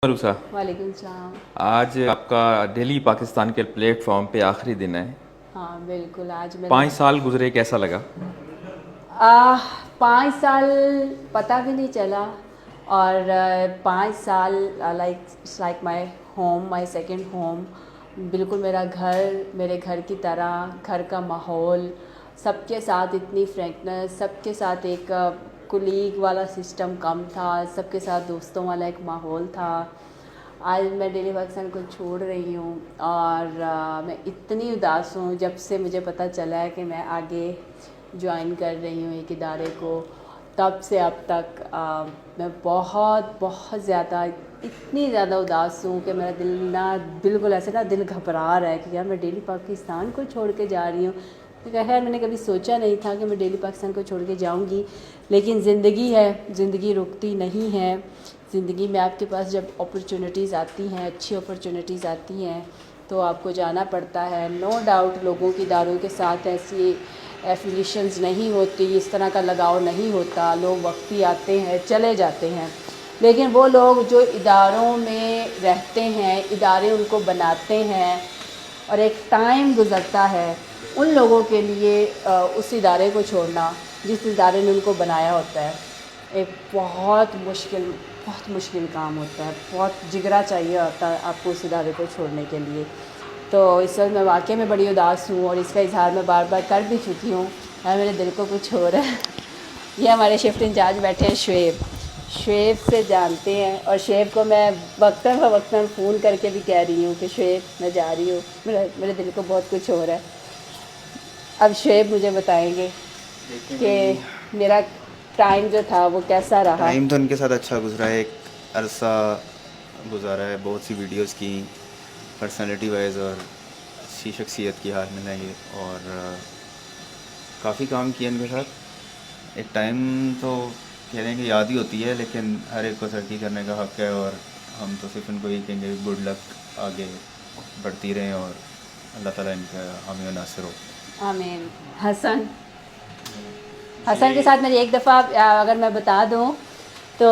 मरुसा, वालेकुम सलाम। आज आपका दिल्ली पाकिस्तान के प्लेटफॉर्म पे आखिरी दिन है। हाँ बिल्कुल, आज मेरा 5 साल गुजरे, कैसा लगा? 5 साल पता भी नहीं चला। और 5 साल like like my home, my second home. बिल्कुल मेरा घर, मेरे घर की तरह, घर का माहौल, सबके साथ इतनी फ्रैंकनेस, सबके साथ एक कुलीग वाला सिस्टम कम था, सबके साथ दोस्तों वाला एक माहौल था। आज मैं डेली पाकिस्तान को छोड़ रही हूँ और मैं इतनी उदास हूँ जब से मुझे पता चला है कि मैं आगे ज्वाइन कर रही हूँ एक इदारे को। तब से अब तक मैं बहुत बहुत ज़्यादा, इतनी ज़्यादा उदास हूँ कि मेरा दिल ना, बिल्कुल ऐसे ना दिल घबरा रहा है कि यार मैं डेली पाकिस्तान को छोड़ के जा रही हूँ। तो खैर मैंने कभी सोचा नहीं था कि मैं डेली पाकिस्तान को छोड़ के जाऊँगी, लेकिन ज़िंदगी है, ज़िंदगी रुकती नहीं है। ज़िंदगी में आपके पास जब अपॉर्चुनिटीज़ आती हैं, अच्छी अपॉर्चुनिटीज़ आती हैं, तो आपको जाना पड़ता है। नो डाउट लोगों की इदारों के साथ ऐसी एफिलिएशंस नहीं होती, इस तरह का लगाव नहीं होता। लोग वक्ती आते हैं, चले जाते हैं, लेकिन वो लोग जो इदारों में रहते हैं, इदारे उनको बनाते हैं और एक टाइम गुज़रता है, उन लोगों के लिए उस इदारे को छोड़ना जिस इदारे ने उनको बनाया होता है, एक बहुत मुश्किल काम होता है। बहुत जिगरा चाहिए होता है आपको उस इदारे को छोड़ने के लिए। तो इस वक्त मैं वाकई में बड़ी उदास हूँ और इसका इजहार मैं बार बार कर भी चुकी हूँ। मेरे दिल को कुछ हो रहा है। ये हमारे शिफ्ट इंचार्ज बैठे हैं शुएब से जानते हैं, और शुएब को मैं वक्तन फ़ोन करके भी कह रही हूँ कि शुएब मैं जा रही हूँ, मेरे दिल को बहुत कुछ हो रहा है। अब शुएब मुझे बताएंगे कि मेरा टाइम जो था वो कैसा रहा। टाइम तो उनके साथ अच्छा गुजरा है, एक अरसा गुजारा है, बहुत सी वीडियोस की, पर्सनालिटी वाइज और अच्छी शख्सियत की हाल में है और काफ़ी काम किया इनके साथ। एक टाइम तो कह रहे हैं कि याद ही होती है, लेकिन हर एक को तरक्की करने का हक़ है और हम तो सिर्फ इनको यही कहेंगे गुड लक, आगे बढ़ती रहें और अल्लाह ताला इनका हामी व नासिर हो। आमीन। हसन के साथ मेरी एक दफ़ा, अगर मैं बता दूं तो,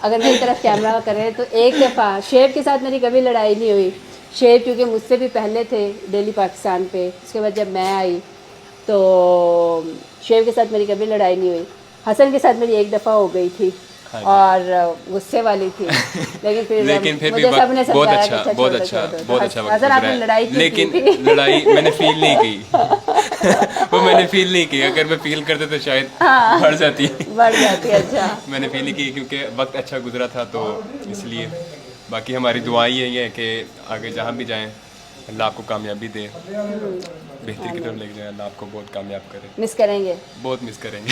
अगर मेरी तरफ कैमरा करे तो एक दफ़ा शेब के साथ मेरी कभी लड़ाई नहीं हुई। शेब क्योंकि मुझसे भी पहले थे डेली पाकिस्तान पे, उसके बाद जब मैं आई तो शेब के साथ मेरी कभी लड़ाई नहीं हुई। हसन के साथ मेरी एक दफ़ा हो गई थी और गुस्से वाली थी, लेकिन फिर भी मुझे सबने बहुत समझाया अच्छा, कि बहुत अच्छा वक्त हसन आपने गुजरा लड़ाई है, क्यों लेकिन की थी? लड़ाई मैंने फील नहीं की। वो मैंने फील नहीं की, अगर मैं फील करते तो शायद बढ़ जाती। अच्छा। मैंने फील नहीं की क्योंकि वक्त अच्छा गुजरा था, तो इसलिए। बाकी हमारी दुआएं यही है कि आगे जहाँ भी जाएं अल्लाह आपको कामयाबी दे, बेहतरी की तरफ लेके जाए, अल्लाह आपको बहुत कामयाब करे। मिस करेंगे, बहुत मिस करेंगे।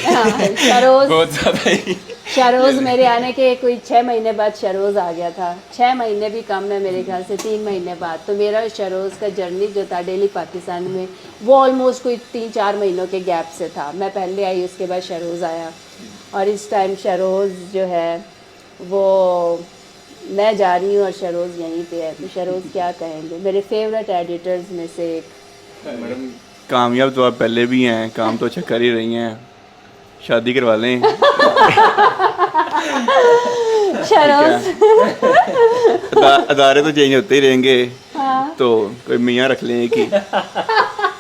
शरोज़ बहुत ज़्यादा ही। शरोज़ मेरे आने के कोई 6 महीने बाद शरोज़ आ गया था। 6 महीने भी कम है मेरे ख्याल से, 3 महीने बाद। तो मेरा शरोज़ का जर्नी जो था डेली पाकिस्तान में, वो ऑलमोस्ट कोई 3-4 महीनों के गैप से था। मैं पहले आई, उसके बाद शरोज़ आया, और इस टाइम शरोज़ जो है वो, मैं जा रही हूँ और शरोज़ यहीं पे है। तो शरोज़ क्या कहेंगे, मेरे फेवरेट एडिटर्स में से एक। मैडम कामयाब तो आप पहले भी हैं, काम तो अच्छा कर ही रही हैं, शादी करवा लें। शरोज़ अदारे तो चेंज होते ही रहेंगे, तो कोई मियाँ रख लें एक ही,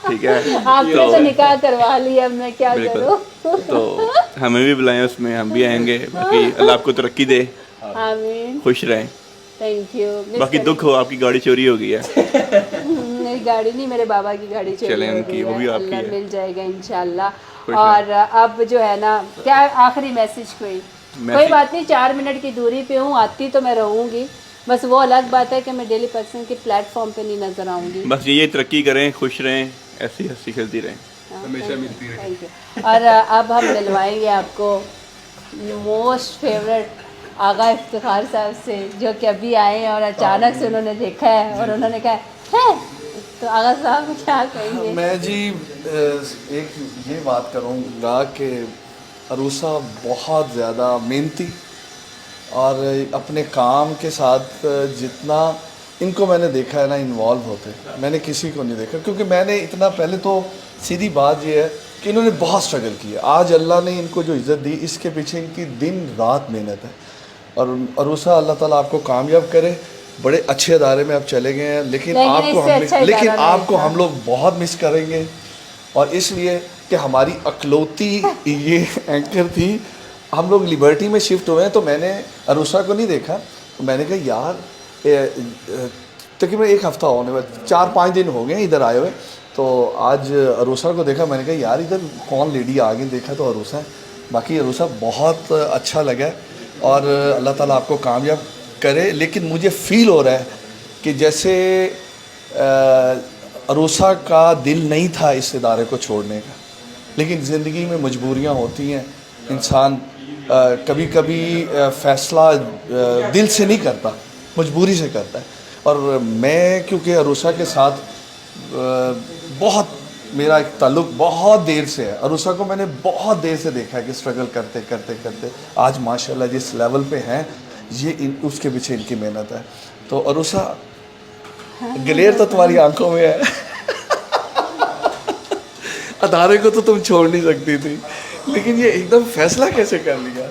ठीक है। आपने तो निकाह करवा लिया, अब मैं क्या करूँ? तो हमें भी बुलाएं, उसमें हम भी आएंगे। बाकी अल्लाह आपको तरक्की दे, आमीन, खुश रहें। Thank you. बाकी दुख हो, आपकी गाड़ी चोरी हो गई है। मेरी गाड़ी नहीं, मेरे बाबा की गाड़ी चोरी चलें, हो उनकी गई वो है। भी आपकी अल्लाह है। मिल जाएगा इंशाल्लाह। खुश और अब जो है ना, क्या आखिरी मैसेज कोई बात नहीं, 4 मिनट की दूरी पे हूँ, आती तो मैं रहूँगी, बस वो अलग बात है कि मैं डेली पाकिस्तान के प्लेटफॉर्म पे नहीं नजर आऊँगी। बस ये तरक्की करें, खुश रहें, ऐसी हंसी खेलती रहें। हमेशा मिलती रहे। Thank you. और अब हम मिलवाएंगे आपको मोस्ट फेवरेट आगा इफ्तिखार साहब से, जो कि अभी आए हैं और अचानक से उन्होंने देखा है और उन्होंने कहा है, तो आगा साहब क्या कहेंगे? मैं जी एक ये बात करूँगा कि अरूसा बहुत ज़्यादा मेहनती और अपने काम के साथ जितना इनको मैंने देखा है ना इन्वॉल्व होते, मैंने किसी को नहीं देखा। क्योंकि मैंने इतना, पहले तो सीधी बात ये है कि इन्होंने बहुत स्ट्रगल किया। आज अल्लाह ने इनको जो इज़्ज़त दी, इसके पीछे इनकी दिन रात मेहनत है। और अरूसा अल्लाह ताला आपको कामयाब करे, बड़े अच्छे अदारे में आप चले गए हैं, लेकिन आपको हम लोग बहुत मिस करेंगे। और इसलिए कि हमारी अकलौती ये एंकर थी, हम लोग लिबर्टी में शिफ्ट हुए हैं तो मैंने अरूसा को नहीं देखा, तो मैंने कहा यार तकरीबन एक हफ़्ता होने में 4-5 दिन हो गए इधर आए हुए, तो आज अरूसा को देखा, मैंने कहा यार इधर कौन लेडी आ गई, देखा तो अरूसा है। बाकी अरूसा बहुत अच्छा लगा और अल्लाह ताला आपको कामयाब करे। लेकिन मुझे फ़ील हो रहा है कि जैसे अरूसा का दिल नहीं था इस इदारे को छोड़ने का, लेकिन ज़िंदगी में मजबूरियाँ होती हैं, इंसान कभी कभी फ़ैसला दिल से नहीं करता, मजबूरी से करता है। और मैं क्योंकि अरूसा के साथ बहुत मेरा एक ताल्लुक़ बहुत देर से है, अरूसा को मैंने बहुत देर से देखा है कि स्ट्रगल करते करते करते आज माशाल्लाह जिस लेवल पे हैं, ये उसके पीछे इनकी मेहनत है। तो अरूसा गलेर तो तुम्हारी आंखों में है अदारे को तो तुम छोड़ नहीं सकती थी, लेकिन ये एकदम फैसला कैसे कर लिया,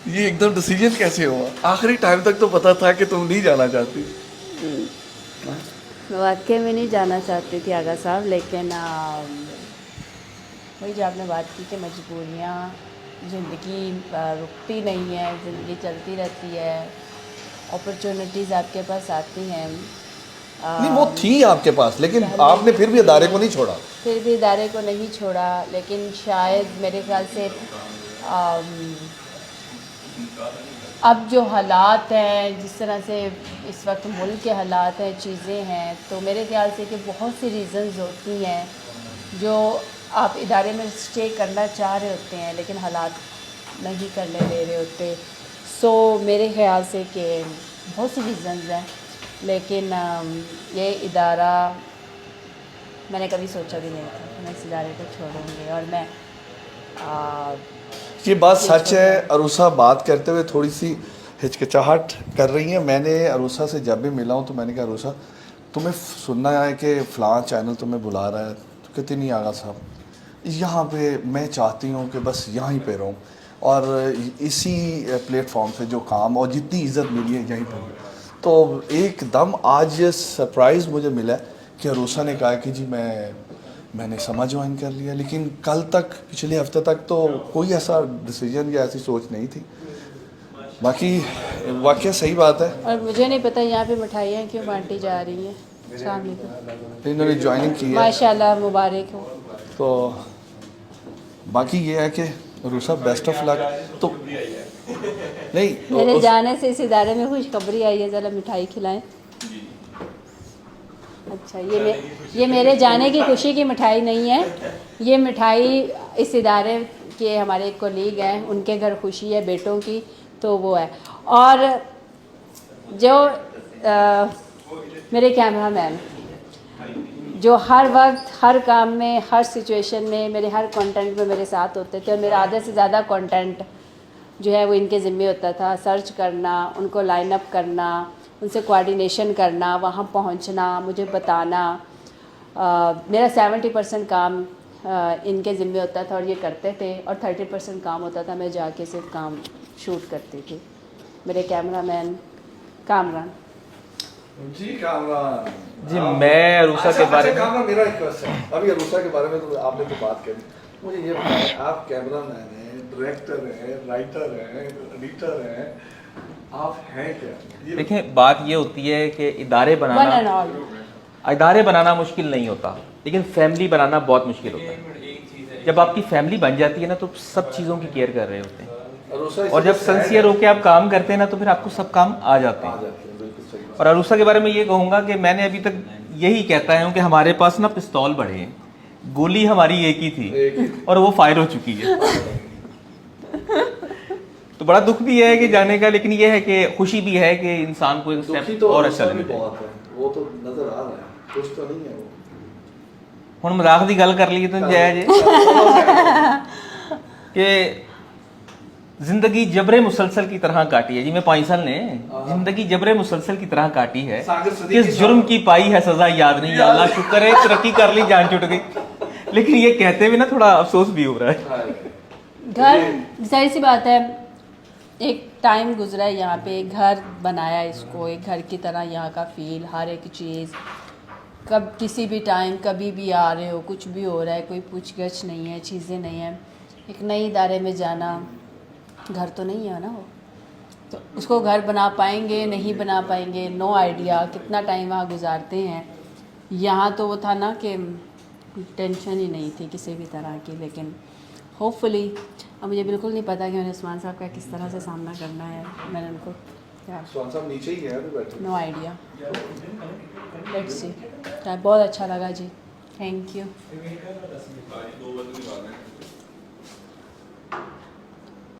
ये एकदम डिसीजन कैसे हुआ? आखिरी टाइम तक तो पता था कि तुम नहीं जाना चाहती। वाकई में नहीं जाना चाहती थी आगा साहब, लेकिन वही जो आपने बात की कि मजबूरियाँ, ज़िंदगी रुकती नहीं है, ज़िंदगी चलती रहती है, अपॉर्चुनिटीज़ आपके पास आती हैं। नहीं वो थी आपके पास, लेकिन आपने फिर भी अदारे को नहीं छोड़ा। फिर भी इदारे को नहीं छोड़ा, लेकिन शायद मेरे ख्याल से अब जो हालात हैं, जिस तरह से इस वक्त मुल्क के हालात हैं, चीज़ें हैं, तो मेरे ख्याल से कि बहुत सी रीज़न्स होती हैं जो आप इदारे में स्टे करना चाह रहे होते हैं लेकिन हालात नहीं करने दे रहे होते। सो मेरे ख्याल से कि बहुत सी रीज़न्स हैं, लेकिन ये इदारा मैंने कभी सोचा भी नहीं था कि मैं इस इदारे को छोड़ूंगी। और मैं ये बात सच है, अरूसा बात करते हुए थोड़ी सी हिचकिचाहट कर रही है। मैंने अरूसा से जब भी मिला हूँ तो मैंने कहा अरूसा तुम्हें सुनना है कि फ़लाँ चैनल तुम्हें बुला रहा है, तो कहती नहीं आगा साहब यहाँ पे मैं चाहती हूँ कि बस यहाँ ही पे रहूँ और इसी प्लेटफॉर्म से जो काम और जितनी इज़्ज़त मिली है यहीं पर। तो एकदम आज सरप्राइज़ मुझे मिला कि अरूसा ने कहा कि जी मैंने समझ ज्वाइन कर लिया, लेकिन कल तक पिछले हफ्ते तक तो कोई ऐसा डिसीजन या ऐसी सोच नहीं थी। बाकी वाकई सही बात है। और मुझे नहीं पता यहाँ पे मिठाइयाँ क्यों बांटी जा रही हैं। अस्सलाम वालेकुम। इन्होंने ज्वाइनिंग की है माशाल्लाह, मुबारक हो। तो बाकी ये है कि अरूसा बेस्ट ऑफ लक। तो नहीं मेरे जाने से इस इदारे में खुशखबरी आई है, ज़रा मिठाई खिलाएं। अच्छा, ये मेरे जाने की खुशी की मिठाई नहीं है, ये मिठाई इस इदारे के हमारे एक कोलीग हैं, उनके घर खुशी है बेटों की, तो वो है। और जो मेरे कैमरामैन जो हर वक्त हर काम में हर सिचुएशन में मेरे हर कंटेंट में मेरे साथ होते थे, और मेरा आधे से ज़्यादा कंटेंट जो है वो इनके ज़िम्मे होता था। सर्च करना, उनको लाइन अप करना, उनसे कोऑर्डिनेशन करना, वहाँ पहुँचना, मुझे बताना। मेरा 70% काम इनके ज़िम्मे होता था और ये करते थे, और 30% काम होता था मैं जाके सिर्फ काम शूट करती थी। मेरे कैमरामैन कामरान जी कामरान जी, मैं अरूसा के बारे में कामरान मेरा रिक्वेस्ट है, अभी अरूसा के बारे में तो आपने तो बात करी, मुझे ये बताएं आप कैमरामैन हैं, डायरेक्टर हैं, राइटर हैं, एडिटर हैं, आप हैं क्या? देखिए, बात ये होती है कि इदारे बनाना मुश्किल नहीं होता, लेकिन फैमिली बनाना बहुत मुश्किल होता है। जब आपकी फैमिली बन जाती है ना, तो सब चीज़ों की केयर कर रहे होते हैं, और जब सिंसियर होकर आप काम करते हैं ना, तो फिर आपको सब काम आ जाते हैं। और अरूसा के बारे में ये कहूँगा कि मैंने अभी तक यही कहता हूँ कि हमारे पास ना पिस्तौल बड़े हैं, गोली हमारी एक ही थी और वो फायर हो चुकी है। तो बड़ा दुख भी है कि जाने का, लेकिन ये है कि खुशी भी है कि इंसान को एक स्टेप और अच्छा लगता है। वो तो नजर आ रहा है, कुछ तो नहीं है वो। हुण मजाक की गल कर ली तो जायज कि जिंदगी जबरे मुसलसल की तरह काटी है जी। मैं 5 साल ने जिंदगी जबरे मुसलसल की तरह काटी है, किस जुर्म की पाई है सजा याद नहीं, अल्लाह शुक्र है तरक्की कर ली, जान छुट गई। लेकिन ये कहते हुए ना थोड़ा अफसोस भी हो रहा है। घर जाहिर सी बात है, एक टाइम गुजरा है यहाँ पे, एक घर बनाया इसको, एक घर की तरह यहाँ का फील, हर एक चीज़, कब किसी भी टाइम कभी भी आ रहे हो, कुछ भी हो रहा है, कोई पूछ-गछ नहीं है, चीज़ें नहीं हैं। एक नई इदारे में जाना, घर तो नहीं है ना वो, तो उसको घर बना पाएंगे नहीं बना पाएंगे, नो आइडिया। कितना टाइम वहाँ गुजारते हैं। यहाँ तो वो था ना कि टेंशन ही नहीं थी किसी भी तरह की, लेकिन होपफुली अब मुझे बिल्कुल नहीं पता कि मैंने उस्मान साहब का किस तरह से सामना करना है। मैंने उनको क्या, सुहान साहब नीचे ही है अभी बैठे। No idea, let's see. बहुत अच्छा लगा जी, थैंक यू।